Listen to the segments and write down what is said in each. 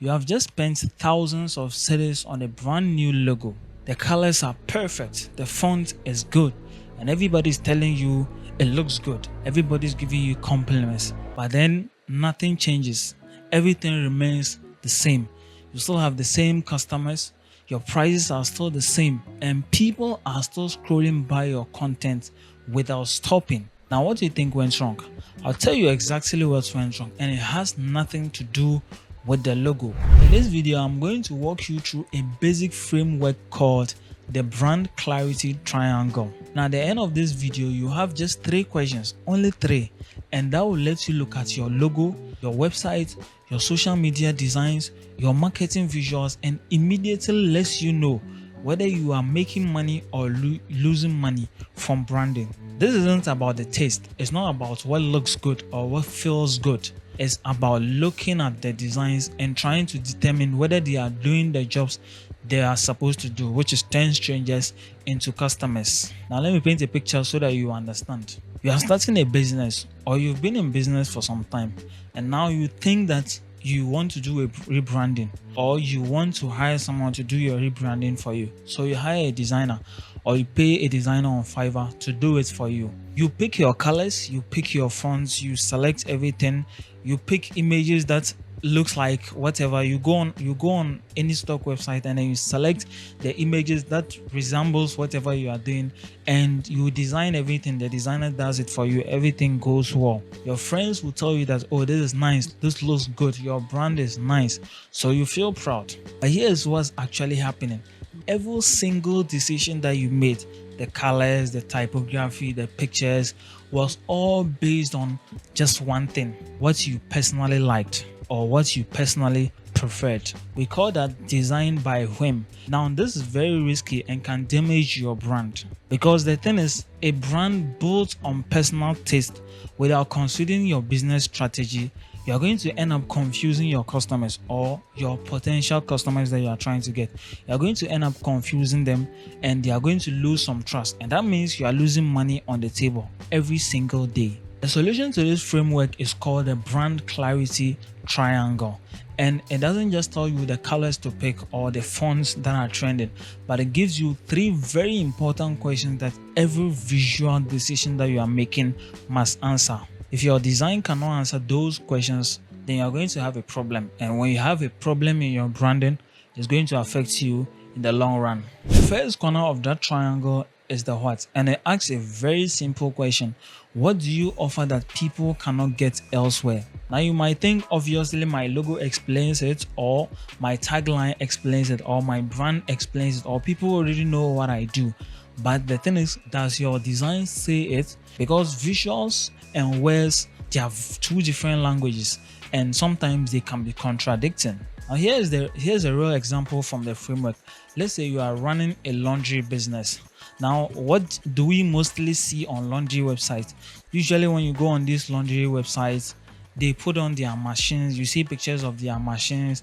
You have just spent thousands of cities on a brand new logo. The colors are perfect, the font is good, and everybody's telling you it looks good. Everybody's giving you compliments, but then nothing changes. Everything remains the same. You still have the same customers, your prices are still the same, and people are still scrolling by your content without stopping. Now, what do you think went wrong? I'll tell you exactly what went wrong, and it has nothing to do with the logo. In this video, I'm going to walk you through a basic framework called the brand clarity triangle. Now, at the end of this video, you have just 3 questions, only 3, and that will let you look at your logo, your website, your social media designs, your marketing visuals, and immediately lets you know whether you are making money or losing money from branding. This isn't about the taste. It's not about what looks good or what feels good. It's about looking at the designs and trying to determine whether they are doing the jobs they are supposed to do, which is turn strangers into customers. Now, let me paint a picture so that you understand. You are starting a business, or you've been in business for some time, and now you think that you want to do a rebranding, or you want to hire someone to do your rebranding for you. So you hire a designer, or you pay a designer on Fiverr to do it for you. You pick your colors, you pick your fonts, you select everything, you pick images that looks like whatever. You go on any stock website, and then you select the images that resembles whatever you are doing, and you design everything. The designer does it for you. Everything goes well. Your friends will tell you that, oh, this is nice, this looks good, your brand is nice, so you feel proud. But here's what's actually happening. Every single decision that you made, the colors, the typography, the pictures, was all based on just one thing: what you personally liked or what you personally preferred. We call that design by whim. Now, this is very risky and can damage your brand, because the thing is, a brand built on personal taste without considering your business strategy, you're going to end up confusing your customers, or your potential customers that you are trying to get. You're going to end up confusing them, and they are going to lose some trust, and that means you are losing money on the table every single day. The solution to this framework is called the brand clarity triangle, and it doesn't just tell you the colors to pick or the fonts that are trending, but it gives you 3 very important questions that every visual decision that you are making must answer. If your design cannot answer those questions, then you're going to have a problem, and when you have a problem in your branding, it's going to affect you in the long run. The first corner of that triangle is the what, and it asks a very simple question: what do you offer that people cannot get elsewhere? Now, you might think, obviously my logo explains it, or my tagline explains it, or my brand explains it, or people already know what I do. But the thing is, does your design say it? Because visuals and words, they have 2 different languages, and sometimes they can be contradicting. Now, here's a real example from the framework. Let's say you are running a laundry business. Now, what do we mostly see on laundry websites? Usually when you go on these laundry websites, they put on their machines. You see pictures of their machines,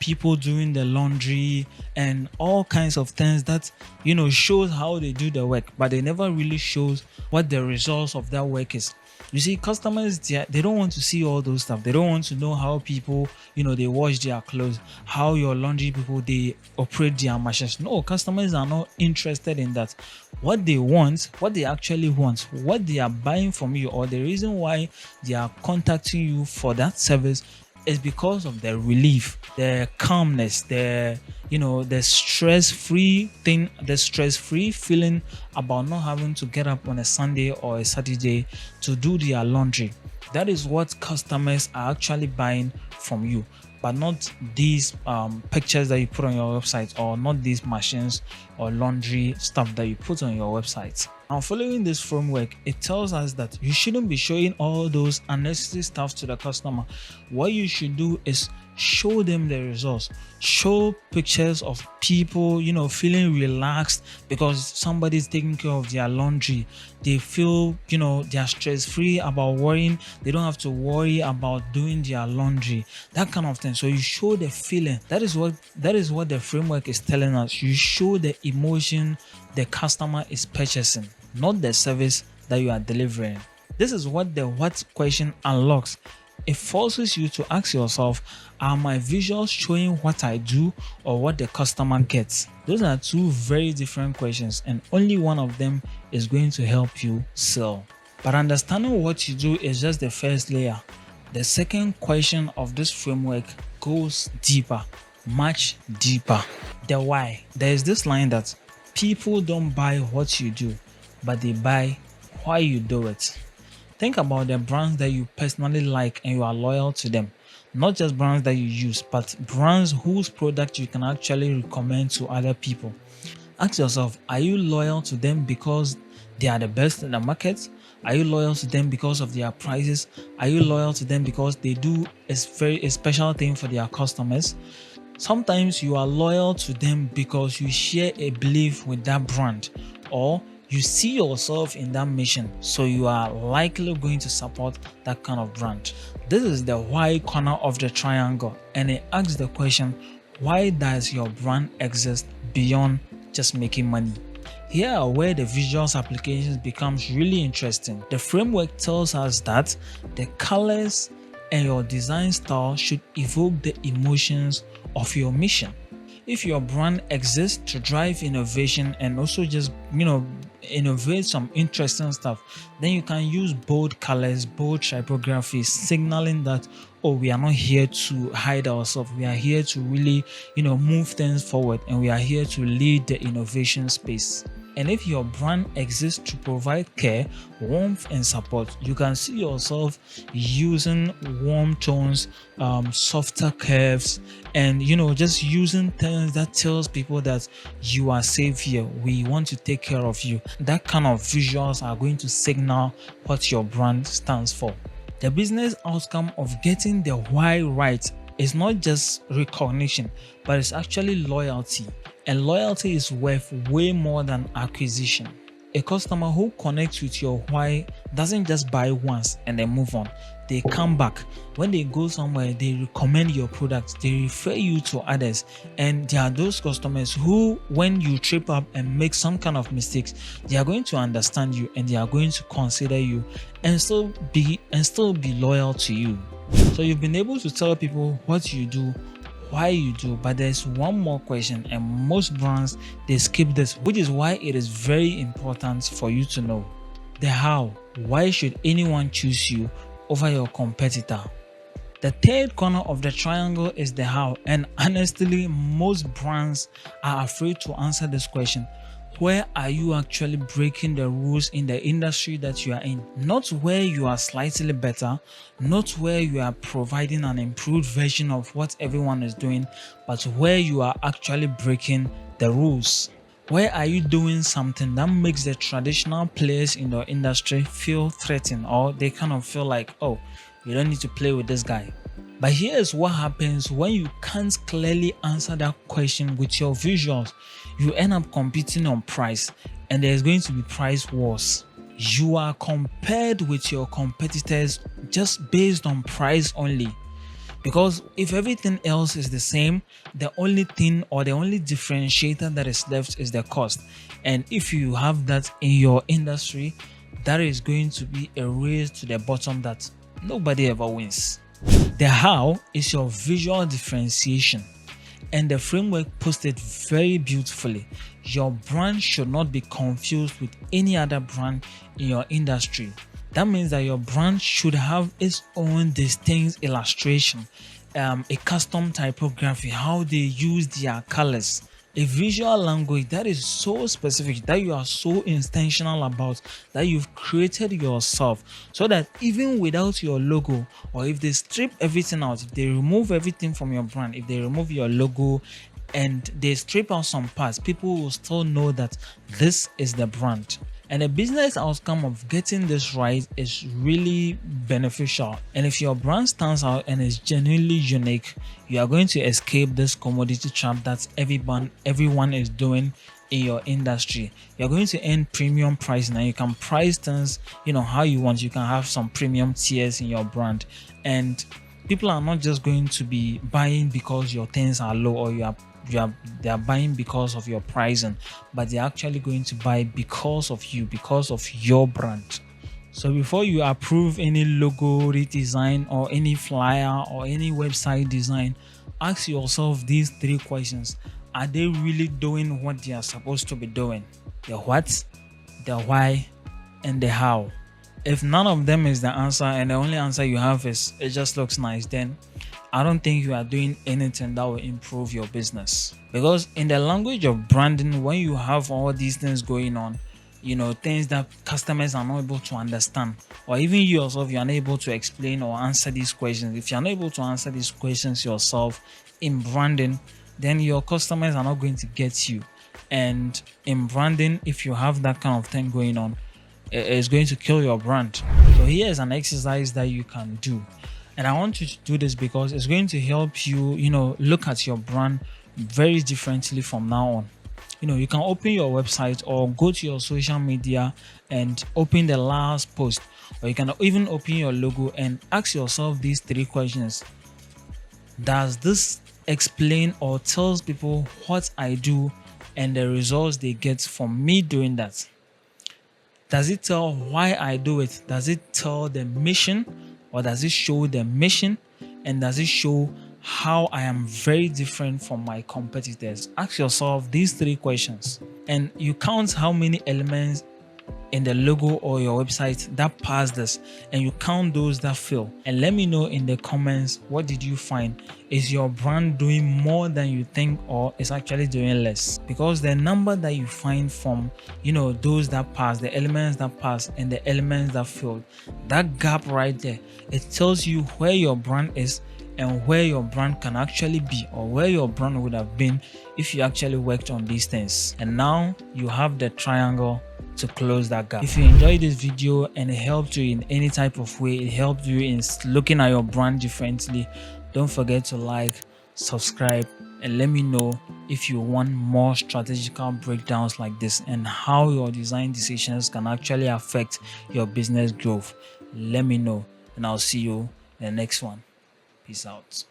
people doing the laundry and all kinds of things that, shows how they do the work, but they never really shows what the results of that work is. You see, customers, they don't want to see all those stuff. They don't want to know how people, they wash their clothes, how your laundry people, they operate their machines. No, customers are not interested in that. What they want, what they actually want, what they are buying from you, or the reason why they are contacting you for that service is because of the relief, the calmness, the stress-free thing, the stress-free feeling about not having to get up on a Sunday or a Saturday to do their laundry. That is what customers are actually buying from you, but not these pictures that you put on your website, or not these machines or laundry stuff that you put on your website. Now, following this framework, it tells us that you shouldn't be showing all those unnecessary stuff to the customer. What you should do is show them the results. Show pictures of people, feeling relaxed because somebody's taking care of their laundry. They feel, they are stress-free about worrying. They don't have to worry about doing their laundry, that kind of thing. So you show the feeling. That is what the framework is telling us. You show the emotion the customer is purchasing, not the service that you are delivering. This is what the what question unlocks. it forces you to ask yourself, are my visuals showing what I do or what the customer gets? Those are two very different questions, and only one of them is going to help you sell. But understanding what you do is just the first layer. The second question of this framework goes deeper, much deeper. The why. There is this line that people don't buy what you do, but they buy why you do it. Think about the brands that you personally like and you are loyal to them. Not just brands that you use, but brands whose product you can actually recommend to other people. Ask yourself, are you loyal to them because they are the best in the market? Are you loyal to them because of their prices? Are you loyal to them because they do a special thing for their customers? Sometimes you are loyal to them because you share a belief with that brand, or you see yourself in that mission, so you are likely going to support that kind of brand. This is the why corner of the triangle, and it asks the question, why does your brand exist beyond just making money? Here are where the visuals applications becomes really interesting. The framework tells us that the colors and your design style should evoke the emotions of your mission. If your brand exists to drive innovation and also just innovate some interesting stuff, then you can use bold colors, bold typography, signaling that, oh, we are not here to hide ourselves, we are here to really move things forward, and we are here to lead the innovation space. And if your brand exists to provide care, warmth, and support, you can see yourself using warm tones, softer curves, and just using things that tells people that you are safe here. We want to take care of you. That kind of visuals are going to signal what your brand stands for. The business outcome of getting the why right is not just recognition, but it's actually loyalty. And loyalty is worth way more than acquisition. A customer who connects with your why doesn't just buy once and then move on. They come back. When they go somewhere, they recommend your product, they refer you to others. And there are those customers who, when you trip up and make some kind of mistakes, they are going to understand you and they are going to consider you and still be loyal to you. So you've been able to tell people what you do, why you do, but there's one more question, and most brands they skip this, which is why it is very important for you to know. The how. Why should anyone choose you over your competitor? The third corner of the triangle is the how, and honestly most brands are afraid to answer this question. Where are you actually breaking the rules in the industry that you are in? Not where you are slightly better, not where you are providing an improved version of what everyone is doing, but where you are actually breaking the rules. Where are you doing something that makes the traditional players in your industry feel threatened, or they kind of feel like, oh, you don't need to play with this guy? But here's what happens when you can't clearly answer that question with your visuals. You end up competing on price, and there's going to be price wars. You are compared with your competitors just based on price only. Because if everything else is the same, the only thing or the only differentiator that is left is the cost. And if you have that in your industry, that is going to be a race to the bottom that nobody ever wins. The how is your visual differentiation, and the framework puts it very beautifully. Your brand should not be confused with any other brand in your industry. That means that your brand should have its own distinct illustration, a custom typography, how they use their colors, a visual language that is so specific, that you are so intentional about, that you've created yourself, so that even without your logo, or if they strip everything out, if they remove everything from your brand, if they remove your logo and they strip out some parts, people will still know that this is the brand. And the business outcome of getting this right is really beneficial. And if your brand stands out and is genuinely unique, you are going to escape this commodity trap that everyone is doing in your industry. You're going to earn premium pricing, and you can price things how you want. You can have some premium tiers in your brand, and people are not just going to be buying because your things are low, or they are buying because of your pricing, but they're actually going to buy because of you, because of your brand. So before you approve any logo redesign or any flyer or any website design, ask yourself these three questions. Are they really doing what they are supposed to be doing? The what, the why, and the how. If none of them is the answer and the only answer you have is it just looks nice, then I don't think you are doing anything that will improve your business. Because in the language of branding, when you have all these things going on, things that customers are not able to understand, or even you yourself, you're unable to explain or answer these questions. If you're unable to answer these questions yourself in branding, then your customers are not going to get you. And in branding, if you have that kind of thing going on, it's going to kill your brand. So here's an exercise that you can do. And I want you to do this because it's going to help you, look at your brand very differently from now on. You can open your website or go to your social media and open the last post, or you can even open your logo and ask yourself these three questions. Does this explain or tells people what I do and the results they get from me doing that? Does it tell why I do it? Does it tell the mission, or does it show the mission? And does it show how I am very different from my competitors? Ask yourself these three questions, and you count how many elements in the logo or your website that pass this, and you count those that fail, and let me know in the comments, what did you find? Is your brand doing more than you think, or is actually doing less? Because the number that you find from those that pass, the elements that pass and the elements that failed, that gap right there, it tells you where your brand is and where your brand can actually be, or where your brand would have been if you actually worked on these things. And now you have the triangle to close that gap. If you enjoyed this video and it helped you in any type of way, it helped you in looking at your brand differently, don't forget to like, subscribe, and let me know if you want more strategical breakdowns like this and how your design decisions can actually affect your business growth. Let me know, and I'll see you in the next one. Peace out.